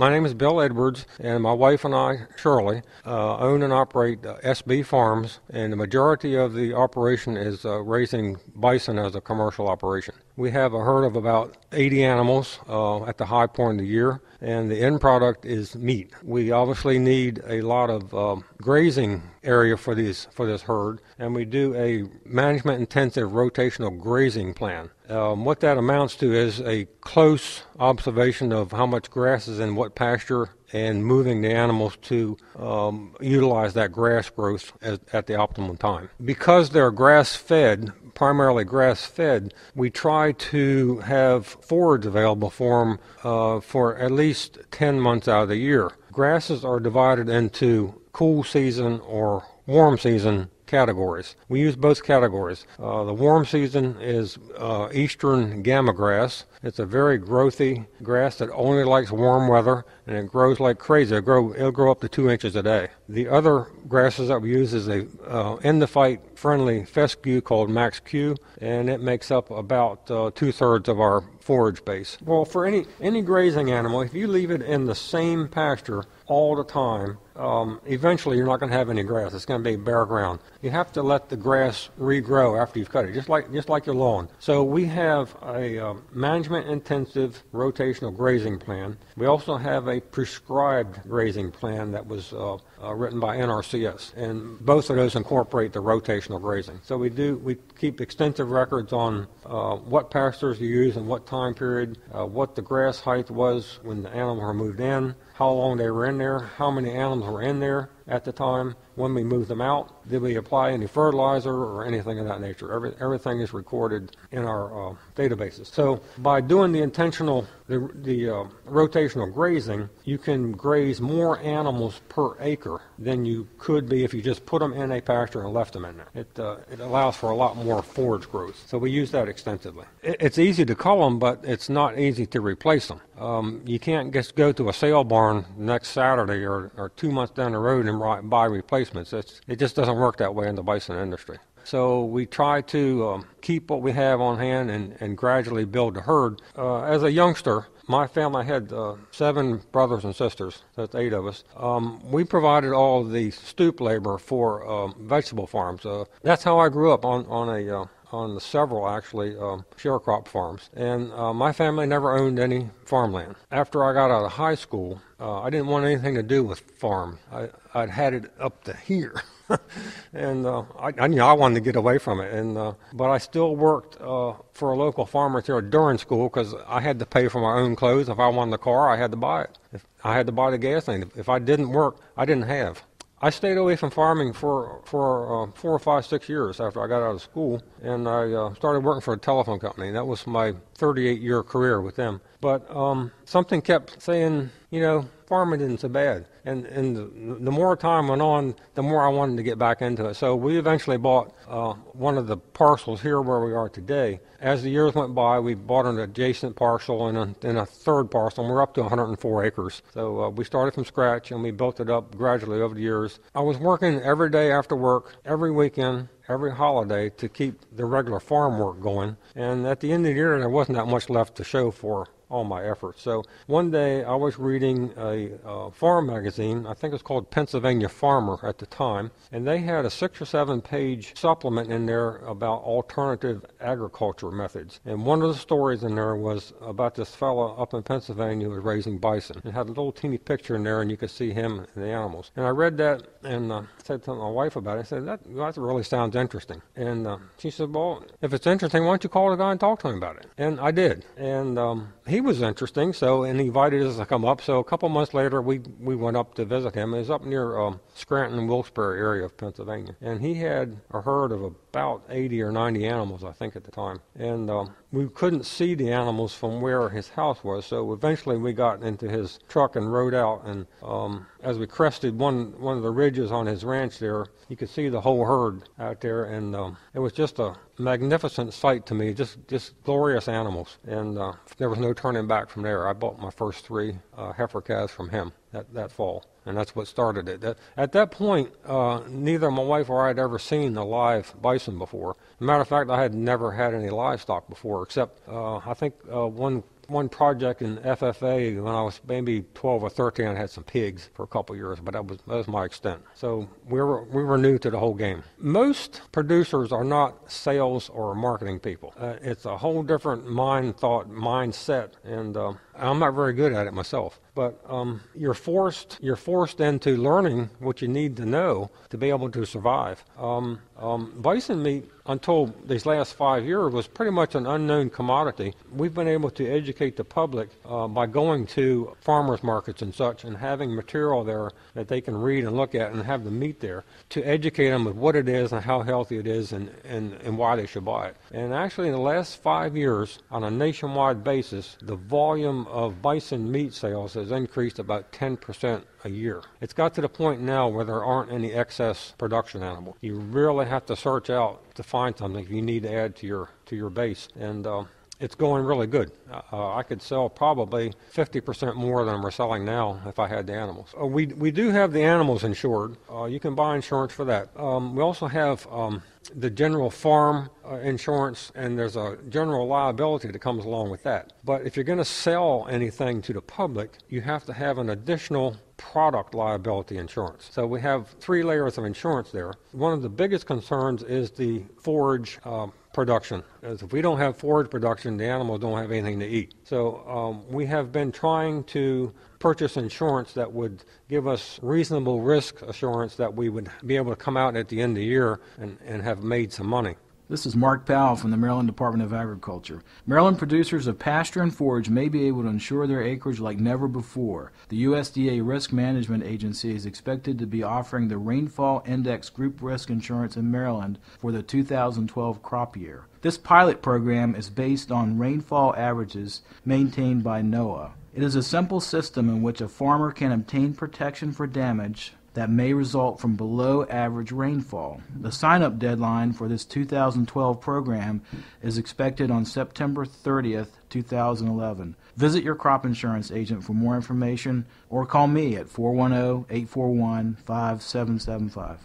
My name is Bill Edwards, and my wife and I, Shirley, own and operate SB Farms, and the majority of the operation is raising bison as a commercial operation. We have a herd of about 80 animals at the high point of the year, and the end product is meat. We obviously need a lot of grazing area for this herd, and we do a management-intensive rotational grazing plan. What that amounts to is a close observation of how much grass is in what pasture and moving the animals to utilize that grass growth at the optimum time. Because they're grass-fed, primarily grass-fed, we try to have forage available for them for at least 10 months out of the year. Grasses are divided into cool season or warm season categories. We use both categories. The warm season is eastern gamma grass. It's a very growthy grass that only likes warm weather, and it grows like crazy. It'll grow up to 2 inches a day. The other grasses that we use is a end-of-fight friendly fescue called Max Q, and it makes up about 2/3 of our forage base. Well, for any grazing animal, if you leave it in the same pasture all the time, eventually you're not going to have any grass. It's going to be bare ground. You have to let the grass regrow after you've cut it, just like your lawn. So we have a management-intensive rotational grazing plan. We also have a prescribed grazing plan that was written by NRCS, and both of those incorporate the rotational grazing. So we keep extensive records on what pastures you use and what time period, what the grass height was when the animals were moved in, how long they were in there, how many animals were in there at the time, when we moved them out, did we apply any fertilizer or anything of that nature. Everything is recorded in our databases. So by doing the rotational grazing, you can graze more animals per acre than you could be if you just put them in a pasture and left them in there. It allows for a lot more forage growth. So we use that extensively. It's easy to cull them, but it's not easy to replace them. You can't just go to a sale barn next Saturday or 2 months down the road and buy replacements. It just doesn't work that way in the bison industry. So we try to keep what we have on hand and gradually build the herd. As a youngster, my family had 7 brothers and sisters, so that's 8 of us. We provided all the stoop labor for vegetable farms. That's how I grew up on several, actually, sharecrop farms. And my family never owned any farmland. After I got out of high school, I didn't want anything to do with farm. I'd had it up to here. And I wanted to get away from it. But I still worked for a local farmer here during school because I had to pay for my own clothes. If I wanted a car, I had to buy it. I had to buy the gas thing. If I didn't work, I didn't have. I stayed away from farming for 4 or 5, 6 years after I got out of school, and I started working for a telephone company. That was my 38-year career with them. But something kept saying, farming isn't so bad. And the more time went on, the more I wanted to get back into it. So we eventually bought one of the parcels here where we are today. As the years went by, we bought an adjacent parcel and then a third parcel, and we're up to 104 acres. So we started from scratch, and we built it up gradually over the years. I was working every day after work, every weekend, every holiday to keep the regular farm work going. And at the end of the year, there wasn't that much left to show for all my efforts. So one day I was reading a farm magazine. I think it was called Pennsylvania Farmer at the time, and they had a 6 or 7 page supplement in there about alternative agriculture methods. And one of the stories in there was about this fellow up in Pennsylvania who was raising bison. It had a little teeny picture in there, and you could see him and the animals. And I read that and said to my wife about it. I said, that really sounds interesting. And she said, well, if it's interesting, why don't you call the guy and talk to him about it? And I did. And he was interesting, and he invited us to come up. So a couple months later, we went up to visit him. It was up near Scranton, Wilkes-Barre area of Pennsylvania. And he had a herd of about 80 or 90 animals, I think, at the time. And we couldn't see the animals from where his house was, so eventually we got into his truck and rode out. And as we crested one of the ridges on his ranch there, you could see the whole herd out there, and it was just a magnificent sight to me, just glorious animals. And there was no turning back from there. I bought my first 3 heifer calves from him that fall, and that's what started it. At that point, neither my wife or I had ever seen a live bison before. As a matter of fact, I had never had any livestock before, except I think one one project in FFA when I was maybe 12 or 13. I had some pigs for a couple of years, but that was my extent. So we were new to the whole game. Most producers are not sales or marketing people. It's a whole different mindset, and I'm not very good at it myself. But you're forced into learning what you need to know to be able to survive. Bison meat, until these last 5 years, was pretty much an unknown commodity. We've been able to educate the public by going to farmers markets and such, and having material there that they can read and look at, and have the meat there to educate them with what it is and how healthy it is, and why they should buy it. And actually, in the last 5 years, on a nationwide basis, the volume of bison meat sales has increased about 10% a year. It's got to the point now where there aren't any excess production animals. You really have to search out to find something if you need to add to your base, and it's going really good. I could sell probably 50% more than we're selling now if I had the animals. We do have the animals insured. You can buy insurance for that. We also have the general farm insurance, and there's a general liability that comes along with that. But if you're going to sell anything to the public, you have to have an additional product liability insurance. So we have 3 layers of insurance there. One of the biggest concerns is the forage production. As if we don't have forage production, the animals don't have anything to eat. So we have been trying to purchase insurance that would give us reasonable risk assurance that we would be able to come out at the end of the year and have made some money. This is Mark Powell from the Maryland Department of Agriculture. Maryland producers of pasture and forage may be able to insure their acreage like never before. The USDA Risk Management Agency is expected to be offering the Rainfall Index Group Risk Insurance in Maryland for the 2012 crop year. This pilot program is based on rainfall averages maintained by NOAA. It is a simple system in which a farmer can obtain protection for damage that may result from below average rainfall. The sign-up deadline for this 2012 program is expected on September 30th, 2011. Visit your crop insurance agent for more information or call me at 410-841-5775.